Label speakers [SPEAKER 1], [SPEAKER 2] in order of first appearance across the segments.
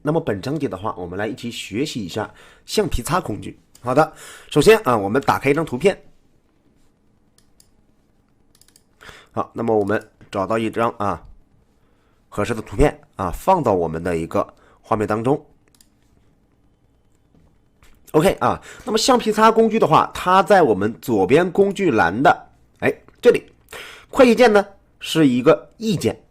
[SPEAKER 1] 那么本章节的话，我们来一起学习一下橡皮擦工具。好的，首先啊，我们打开一张图片。好，那么我们找到一张合适的图片放到我们的一个画面当中。OK 那么橡皮擦工具的话，它在我们左边工具栏的这里，快捷键呢是一个意键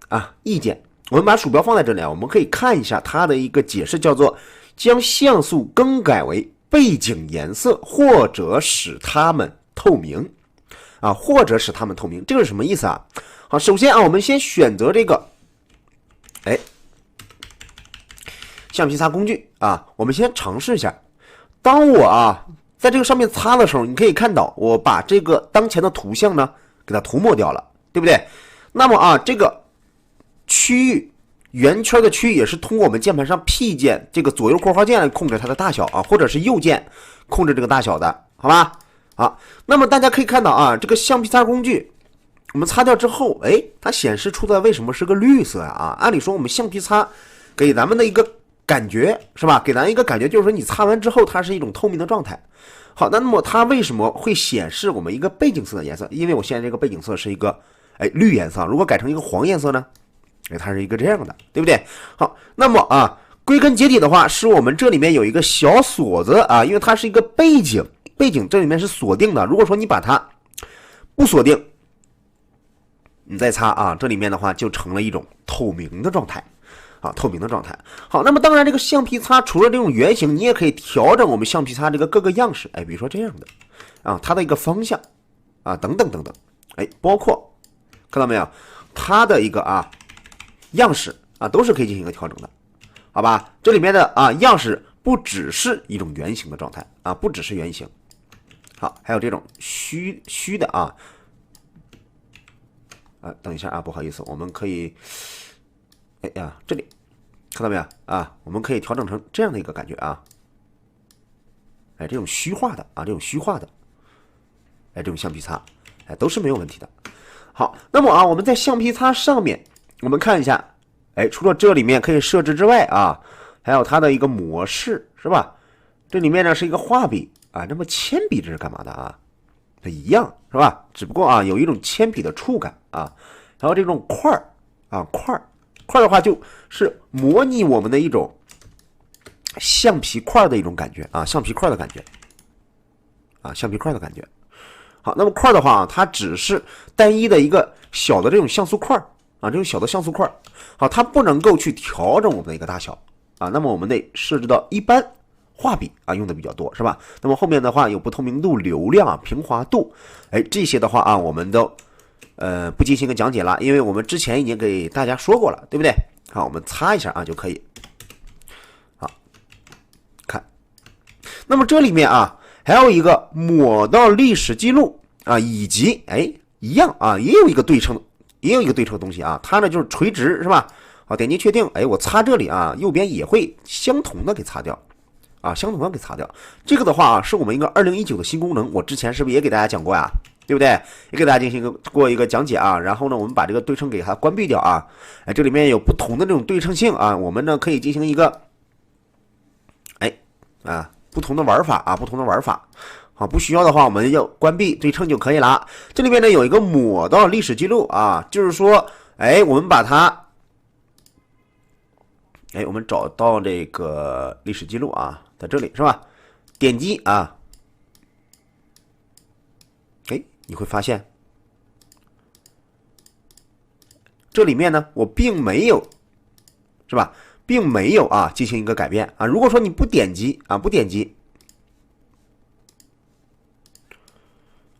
[SPEAKER 1] 意键。我们把鼠标放在这里我们可以看一下它的一个解释，叫做将像素更改为背景颜色，或者使它们透明或者使它们透明，这个是什么意思好，首先我们先选择这个橡皮擦工具我们先尝试一下。当我在这个上面擦的时候，你可以看到我把这个当前的图像呢给它涂抹掉了，对不对？那么这个区域圆圈的区域也是通过我们键盘上 P 键这个左右括号键来控制它的大小或者是右键控制这个大小的，好吧？那么大家可以看到这个橡皮擦工具我们擦掉之后，它显示出的为什么是个绿色按理说我们橡皮擦给咱们的一个感觉是吧？给咱一个感觉就是说你擦完之后它是一种透明的状态。好，那么它为什么会显示我们一个背景色的颜色？因为我现在这个背景色是一个绿颜色，如果改成一个黄颜色呢？它是一个这样的，对不对？好，那么归根结底的话，是我们这里面有一个小锁子因为它是一个背景这里面是锁定的。如果说你把它不锁定，你再擦这里面的话就成了一种透明的状态。透明的状态。好，那么当然这个橡皮擦除了这种圆形，你也可以调整我们橡皮擦这个各个样式，比如说这样的它的一个方向等等等等，包括看到没有，它的一个样式都是可以进行一个调整的，好吧？这里面的样式不只是一种圆形的状态不只是圆形。好，还有这种虚的等一下不好意思，我们可以这里看到没有我们可以调整成这样的一个感觉这种虚化的这种虚化的这种橡皮擦都是没有问题的。好，那么我们在橡皮擦上面我们看一下除了这里面可以设置之外还有它的一个模式是吧？这里面呢是一个画笔那么铅笔这是干嘛的它一样是吧？只不过有一种铅笔的触感还有这种块的话就是模拟我们的一种橡皮块的一种感觉橡皮块的感觉橡皮块的感觉。好，那么块的话它只是单一的一个小的这种像素块这种小的像素块。好，它不能够去调整我们的一个大小那么我们得设置到一般画笔用的比较多是吧？那么后面的话有不透明度、流量、平滑度这些的话我们都不进行一个讲解了，因为我们之前已经给大家说过了，对不对？好，我们擦一下就可以。好，看，那么这里面还有一个抹到历史记录以及一样也有一个对称的东西它呢就是垂直是吧？好，点击确定，我擦这里右边也会相同的给擦掉相同的给擦掉。这个的话是我们一个2019的新功能，我之前是不是也给大家讲过对不对？也给大家进行过一个讲解然后呢我们把这个对称给它关闭掉这里面有不同的这种对称性我们呢可以进行一个不同的玩法不同的玩法。好，不需要的话我们要关闭对称就可以了。这里面呢有一个抹到历史记录就是说我们把它我们找到这个历史记录在这里是吧？点击你会发现这里面呢我并没有是吧？并没有进行一个改变如果说你不点击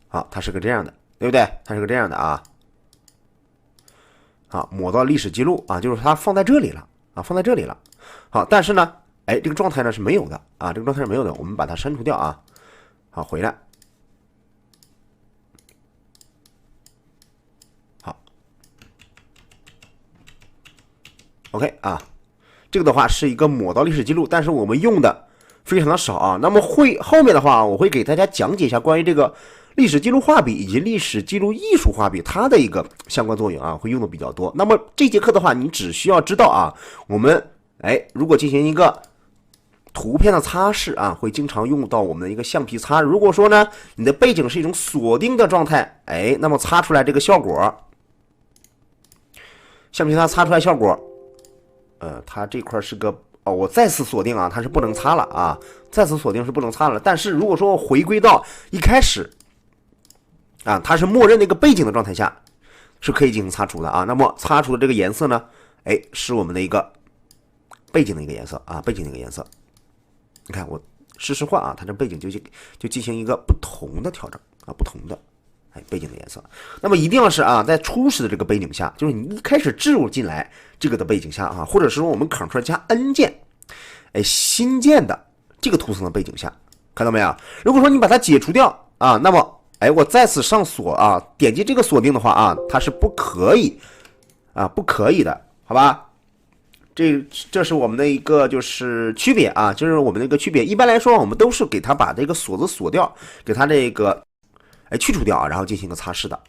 [SPEAKER 1] 好，它是个这样的，对不对？它是个这样的抹到历史记录就是它放在这里了放在这里了。好，但是呢这个状态呢是没有的这个状态是没有的，我们把它删除掉好，回来。好 OK 这个的话是一个抹到历史记录，但是我们用的非常的少那么后面的话我会给大家讲解一下关于这个历史记录画笔以及历史记录艺术画笔它的一个相关作用会用的比较多。那么这节课的话你只需要知道我们如果进行一个图片的擦拭啊，会经常用到我们的一个橡皮擦。如果说呢，你的背景是一种锁定的状态，那么擦出来这个效果，橡皮擦擦出来效果，它这块是个我再次锁定啊，它是不能擦了啊，再次锁定是不能擦了。但是如果说我回归到一开始啊，它是默认的一个背景的状态下，是可以进行擦除的啊。那么擦除的这个颜色呢，是我们的一个背景的一个颜色啊，背景的一个颜色。你看我试试换啊，它这背景就进行一个不同的调整啊，不同的背景的颜色。那么一定要是啊，在初始的这个背景下，就是你一开始置入进来这个的背景下啊，或者是说我们 Ctrl 加 N 键，新建的这个图层的背景下，看到没有？如果说你把它解除掉啊，那么我再次上锁啊，点击这个锁定的话啊，它是不可以啊，不可以的，好吧？这是我们的一个就是区别啊，就是我们的一个区别。一般来说，我们都是给它把这个锁子锁掉，给它这个去除掉啊，然后进行一个擦拭的。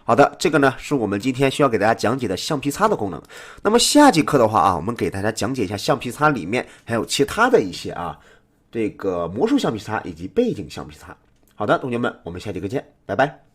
[SPEAKER 1] 好的，这个呢是我们今天需要给大家讲解的橡皮擦的功能。那么下节课的话啊，我们给大家讲解一下橡皮擦里面还有其他的一些啊，这个魔术橡皮擦以及背景橡皮擦。好的，同学们，我们下节课见，拜拜。